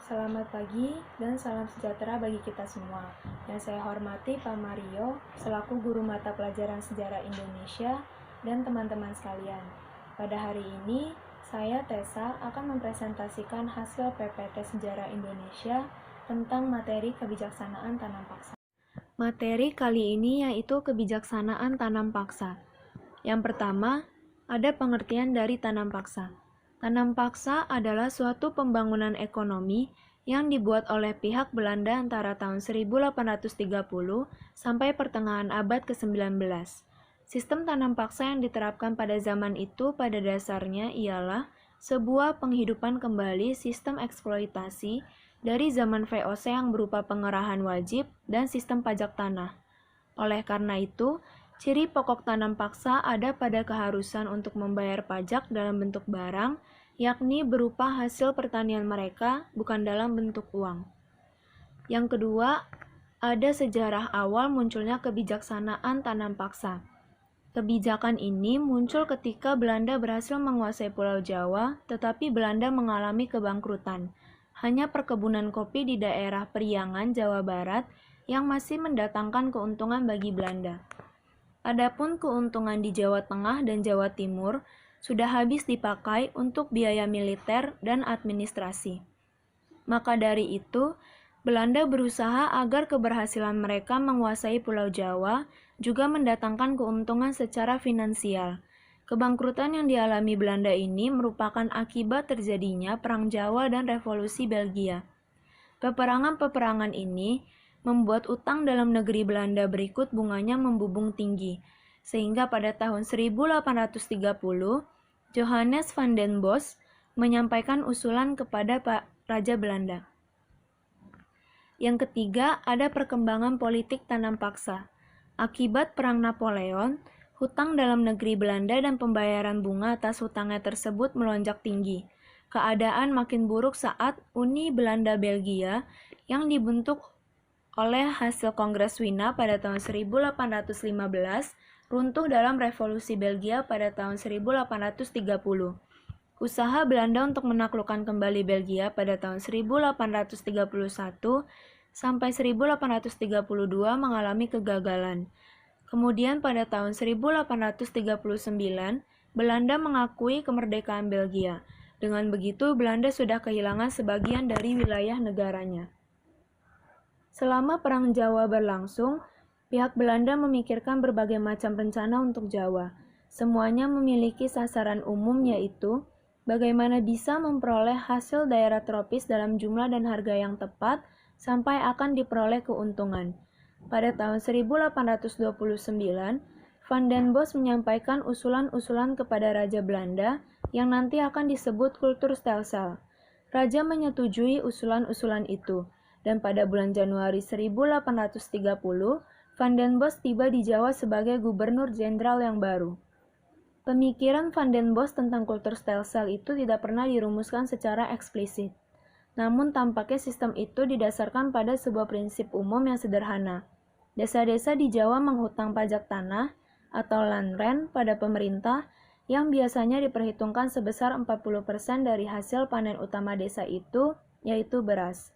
Selamat pagi dan salam sejahtera bagi kita semua. Yang saya hormati Pak Mario, selaku guru mata pelajaran sejarah Indonesia dan teman-teman sekalian. Pada hari ini, saya Tessa akan mempresentasikan hasil PPT Sejarah Indonesia tentang materi kebijaksanaan tanam paksa. Materi kali ini yaitu kebijaksanaan tanam paksa. Yang pertama, ada pengertian dari tanam paksa. Tanam paksa adalah suatu pembangunan ekonomi yang dibuat oleh pihak Belanda antara tahun 1830 sampai pertengahan abad ke-19. Sistem tanam paksa yang diterapkan pada zaman itu pada dasarnya ialah sebuah penghidupan kembali sistem eksploitasi dari zaman VOC yang berupa pengerahan wajib dan sistem pajak tanah. Oleh karena itu, ciri pokok tanam paksa ada pada keharusan untuk membayar pajak dalam bentuk barang, yakni berupa hasil pertanian mereka, bukan dalam bentuk uang. Yang kedua, ada sejarah awal munculnya kebijaksanaan tanam paksa. Kebijakan ini muncul ketika Belanda berhasil menguasai Pulau Jawa, tetapi Belanda mengalami kebangkrutan. Hanya perkebunan kopi di daerah Priangan, Jawa Barat, yang masih mendatangkan keuntungan bagi Belanda. Adapun keuntungan di Jawa Tengah dan Jawa Timur sudah habis dipakai untuk biaya militer dan administrasi. Maka dari itu, Belanda berusaha agar keberhasilan mereka menguasai Pulau Jawa juga mendatangkan keuntungan secara finansial. Kebangkrutan yang dialami Belanda ini merupakan akibat terjadinya Perang Jawa dan Revolusi Belgia. Peperangan-peperangan ini membuat utang dalam negeri Belanda berikut bunganya membubung tinggi, sehingga pada tahun 1830, Johannes van den Bosch menyampaikan usulan kepada Pak Raja Belanda. Yang ketiga, ada perkembangan politik tanam paksa. Akibat Perang Napoleon, hutang dalam negeri Belanda dan pembayaran bunga atas hutangnya tersebut melonjak tinggi. Keadaan makin buruk saat Uni Belanda-Belgia yang dibentuk oleh hasil Kongres Wina pada tahun 1815 runtuh dalam Revolusi Belgia pada tahun 1830. Usaha Belanda untuk menaklukkan kembali Belgia pada tahun 1831 sampai 1832 mengalami kegagalan. Kemudian pada tahun 1839, Belanda mengakui kemerdekaan Belgia. Dengan begitu, Belanda sudah kehilangan sebagian dari wilayah negaranya. Selama Perang Jawa berlangsung, pihak Belanda memikirkan berbagai macam rencana untuk Jawa. Semuanya memiliki sasaran umum, yaitu bagaimana bisa memperoleh hasil daerah tropis dalam jumlah dan harga yang tepat sampai akan diperoleh keuntungan. Pada tahun 1829, Van den Bosch menyampaikan usulan-usulan kepada Raja Belanda yang nanti akan disebut kultur stelsel. Raja menyetujui usulan-usulan itu. Dan pada bulan Januari 1830, Van den Bosch tiba di Jawa sebagai gubernur jenderal yang baru. Pemikiran Van den Bosch tentang kultur stelsel itu tidak pernah dirumuskan secara eksplisit. Namun tampaknya sistem itu didasarkan pada sebuah prinsip umum yang sederhana. Desa-desa di Jawa menghutang pajak tanah atau landrent pada pemerintah yang biasanya diperhitungkan sebesar 40% dari hasil panen utama desa itu, yaitu beras.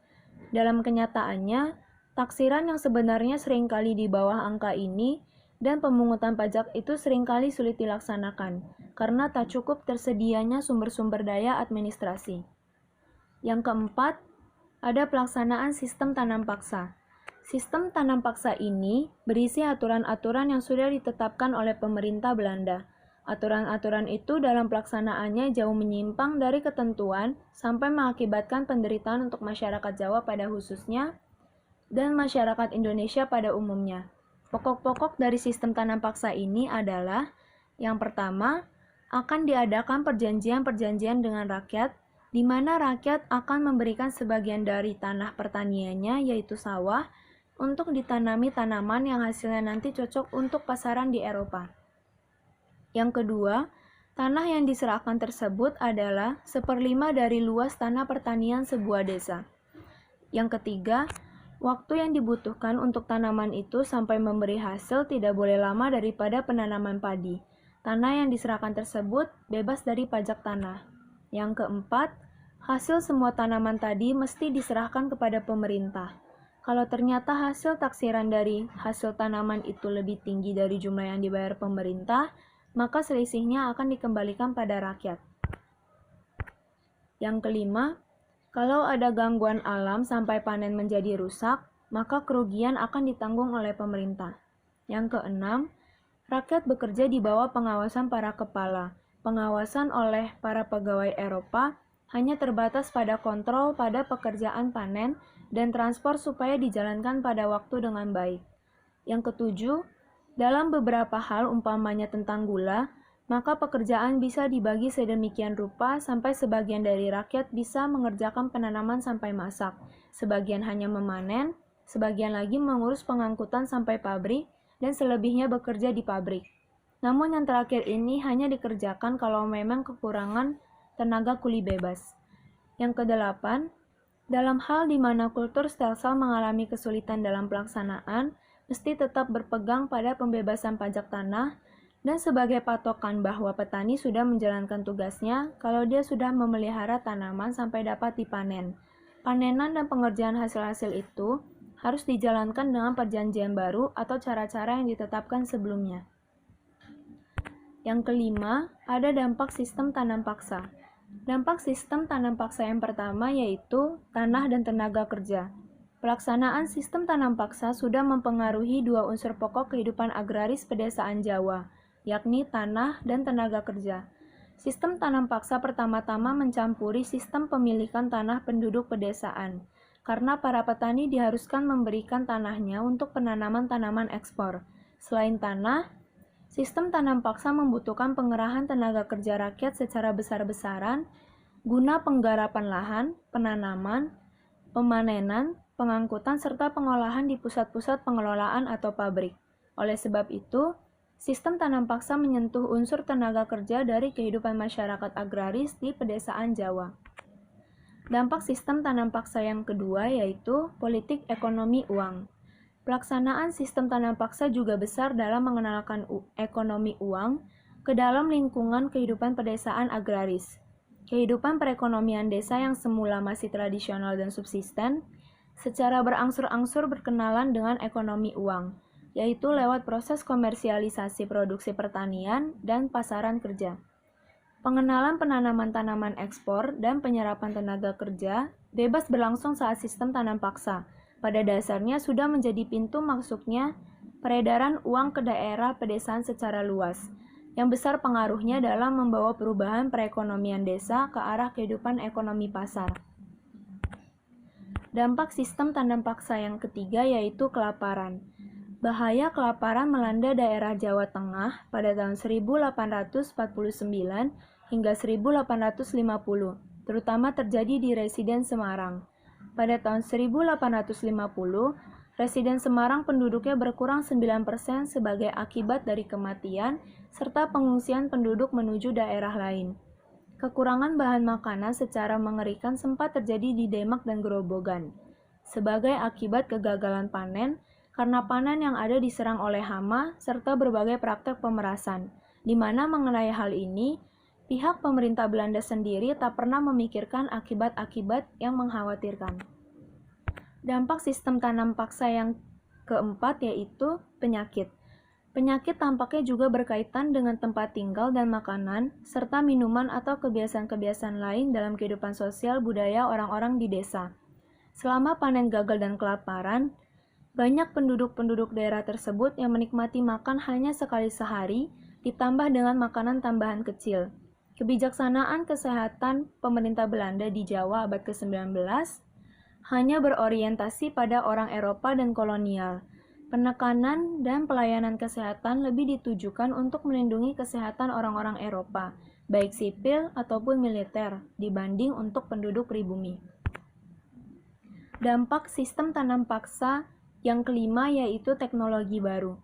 Dalam kenyataannya, taksiran yang sebenarnya seringkali di bawah angka ini dan pemungutan pajak itu seringkali sulit dilaksanakan karena tak cukup tersedianya sumber-sumber daya administrasi. Yang keempat, ada pelaksanaan sistem tanam paksa. Sistem tanam paksa ini berisi aturan-aturan yang sudah ditetapkan oleh pemerintah Belanda. Aturan-aturan itu dalam pelaksanaannya jauh menyimpang dari ketentuan sampai mengakibatkan penderitaan untuk masyarakat Jawa pada khususnya dan masyarakat Indonesia pada umumnya. Pokok-pokok dari sistem tanam paksa ini adalah: yang pertama, akan diadakan perjanjian-perjanjian dengan rakyat, di mana rakyat akan memberikan sebagian dari tanah pertaniannya, yaitu sawah, untuk ditanami tanaman yang hasilnya nanti cocok untuk pasaran di Eropa. Yang kedua, tanah yang diserahkan tersebut adalah 1/5 dari luas tanah pertanian sebuah desa. Yang ketiga, waktu yang dibutuhkan untuk tanaman itu sampai memberi hasil tidak boleh lama daripada penanaman padi. Tanah yang diserahkan tersebut bebas dari pajak tanah. Yang keempat, Hasil semua tanaman tadi mesti diserahkan kepada pemerintah. Kalau ternyata hasil taksiran dari hasil tanaman itu lebih tinggi dari jumlah yang dibayar pemerintah, maka selisihnya akan dikembalikan pada rakyat. Yang kelima, kalau ada gangguan alam sampai panen menjadi rusak, maka kerugian akan ditanggung oleh pemerintah. Yang keenam, rakyat bekerja di bawah pengawasan para kepala. Pengawasan oleh para pegawai Eropa hanya terbatas pada kontrol pada pekerjaan panen dan transport supaya dijalankan pada waktu dengan baik. Yang ketujuh, dalam beberapa hal umpamanya tentang gula, maka pekerjaan bisa dibagi sedemikian rupa sampai sebagian dari rakyat bisa mengerjakan penanaman sampai masak, sebagian hanya memanen, sebagian lagi mengurus pengangkutan sampai pabrik, dan selebihnya bekerja di pabrik. Namun yang terakhir ini hanya dikerjakan kalau memang kekurangan tenaga kuli bebas. Yang kedelapan, dalam hal di mana kultur stelsel mengalami kesulitan dalam pelaksanaan, mesti tetap berpegang pada pembebasan pajak tanah dan sebagai patokan bahwa petani sudah menjalankan tugasnya kalau dia sudah memelihara tanaman sampai dapat dipanen. Panenan dan pengerjaan hasil-hasil itu harus dijalankan dengan perjanjian baru atau cara-cara yang ditetapkan sebelumnya. Yang kelima, ada dampak sistem tanam paksa. Dampak sistem tanam paksa yang pertama yaitu tanah dan tenaga kerja. Pelaksanaan sistem tanam paksa sudah mempengaruhi dua unsur pokok kehidupan agraris pedesaan Jawa, yakni tanah dan tenaga kerja. Sistem tanam paksa pertama-tama mencampuri sistem pemilikan tanah penduduk pedesaan, karena para petani diharuskan memberikan tanahnya untuk penanaman tanaman ekspor. Selain tanah, sistem tanam paksa membutuhkan pengerahan tenaga kerja rakyat secara besar-besaran guna penggarapan lahan, penanaman, pemanenan, pengangkutan, serta pengolahan di pusat-pusat pengelolaan atau pabrik. Oleh sebab itu, sistem tanam paksa menyentuh unsur tenaga kerja dari kehidupan masyarakat agraris di pedesaan Jawa. Dampak sistem tanam paksa yang kedua yaitu politik ekonomi uang. Pelaksanaan sistem tanam paksa juga besar dalam mengenalkan ekonomi uang ke dalam lingkungan kehidupan pedesaan agraris. Kehidupan perekonomian desa yang semula masih tradisional dan subsisten, secara berangsur-angsur berkenalan dengan ekonomi uang, yaitu lewat proses komersialisasi produksi pertanian dan pasaran kerja. Pengenalan penanaman tanaman ekspor dan penyerapan tenaga kerja bebas berlangsung saat sistem tanam paksa. Pada dasarnya sudah menjadi pintu masuknya peredaran uang ke daerah pedesaan secara luas, yang besar pengaruhnya dalam membawa perubahan perekonomian desa ke arah kehidupan ekonomi pasar. Dampak sistem tanam paksa yang ketiga yaitu kelaparan. Bahaya kelaparan melanda daerah Jawa Tengah pada tahun 1849 hingga 1850, terutama terjadi di residen Semarang. Pada tahun 1850, residen Semarang penduduknya berkurang 9% sebagai akibat dari kematian serta pengungsian penduduk menuju daerah lain. Kekurangan bahan makanan secara mengerikan sempat terjadi di Demak dan Grobogan. Sebagai akibat kegagalan panen, karena panen yang ada diserang oleh hama serta berbagai praktek pemerasan, di mana mengenai hal ini, pihak pemerintah Belanda sendiri tak pernah memikirkan akibat-akibat yang mengkhawatirkan. Dampak sistem tanam paksa yang keempat yaitu penyakit. Penyakit tampaknya juga berkaitan dengan tempat tinggal dan makanan, serta minuman atau kebiasaan-kebiasaan lain dalam kehidupan sosial budaya orang-orang di desa. Selama panen gagal dan kelaparan, banyak penduduk-penduduk daerah tersebut yang menikmati makan hanya sekali sehari, ditambah dengan makanan tambahan kecil. Kebijaksanaan kesehatan pemerintah Belanda di Jawa abad ke-19 hanya berorientasi pada orang Eropa dan kolonial. Penekanan dan pelayanan kesehatan lebih ditujukan untuk melindungi kesehatan orang-orang Eropa, baik sipil ataupun militer, dibanding untuk penduduk pribumi. Dampak sistem tanam paksa yang kelima yaitu teknologi baru.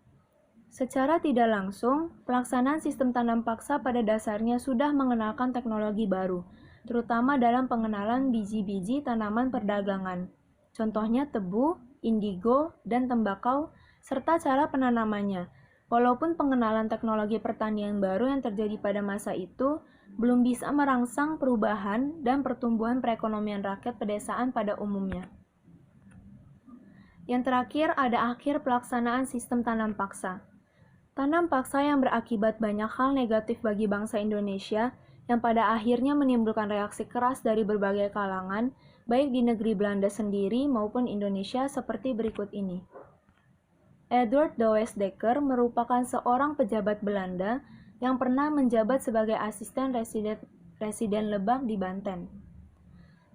Secara tidak langsung, pelaksanaan sistem tanam paksa pada dasarnya sudah mengenalkan teknologi baru, terutama dalam pengenalan biji-biji tanaman perdagangan. Contohnya tebu, indigo, dan tembakau, serta cara penanamannya. Walaupun pengenalan teknologi pertanian baru yang terjadi pada masa itu belum bisa merangsang perubahan dan pertumbuhan perekonomian rakyat pedesaan pada umumnya. Yang terakhir ada akhir pelaksanaan sistem tanam paksa. Tanam paksa yang berakibat banyak hal negatif bagi bangsa Indonesia yang pada akhirnya menimbulkan reaksi keras dari berbagai kalangan, baik di negeri Belanda sendiri maupun Indonesia seperti berikut ini. Edward Douwes Dekker merupakan seorang pejabat Belanda yang pernah menjabat sebagai asisten residen Lebak di Banten.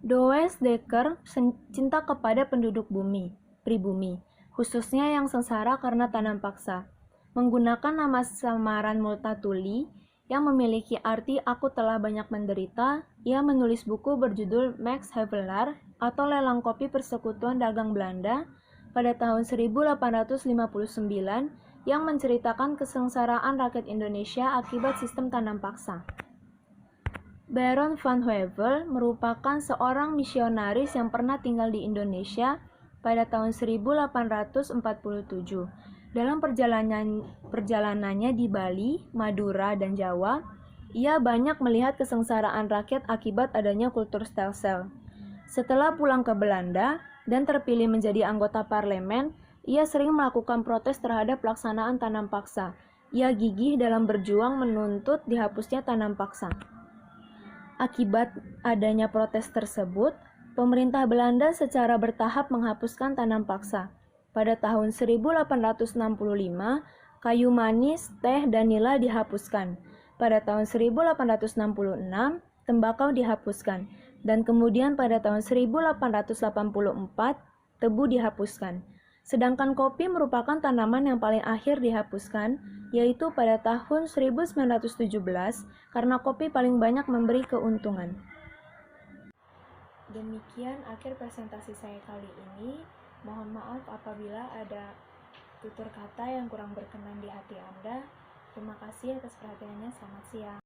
Douwes Dekker cinta kepada penduduk pribumi, khususnya yang sengsara karena tanam paksa. Menggunakan nama samaran Multatuli yang memiliki arti aku telah banyak menderita, ia menulis buku berjudul Max Havelaar atau Lelang Kopi Persekutuan Dagang Belanda pada tahun 1859 yang menceritakan kesengsaraan rakyat Indonesia akibat sistem tanam paksa. Baron van Heuvel merupakan seorang misionaris yang pernah tinggal di Indonesia pada tahun 1847. Dalam perjalanannya di Bali, Madura, dan Jawa, ia banyak melihat kesengsaraan rakyat akibat adanya kultur stelsel. Setelah pulang ke Belanda dan terpilih menjadi anggota parlemen, ia sering melakukan protes terhadap pelaksanaan tanam paksa. Ia gigih dalam berjuang menuntut dihapusnya tanam paksa. Akibat adanya protes tersebut, pemerintah Belanda secara bertahap menghapuskan tanam paksa. Pada tahun 1865, kayu manis, teh, dan nila dihapuskan. Pada tahun 1866, tembakau dihapuskan. Dan kemudian pada tahun 1884, tebu dihapuskan. Sedangkan kopi merupakan tanaman yang paling akhir dihapuskan, yaitu pada tahun 1917, karena kopi paling banyak memberi keuntungan. Demikian akhir presentasi saya kali ini. Mohon maaf apabila ada tutur kata yang kurang berkenan di hati Anda. Terima kasih atas perhatiannya. Selamat siang.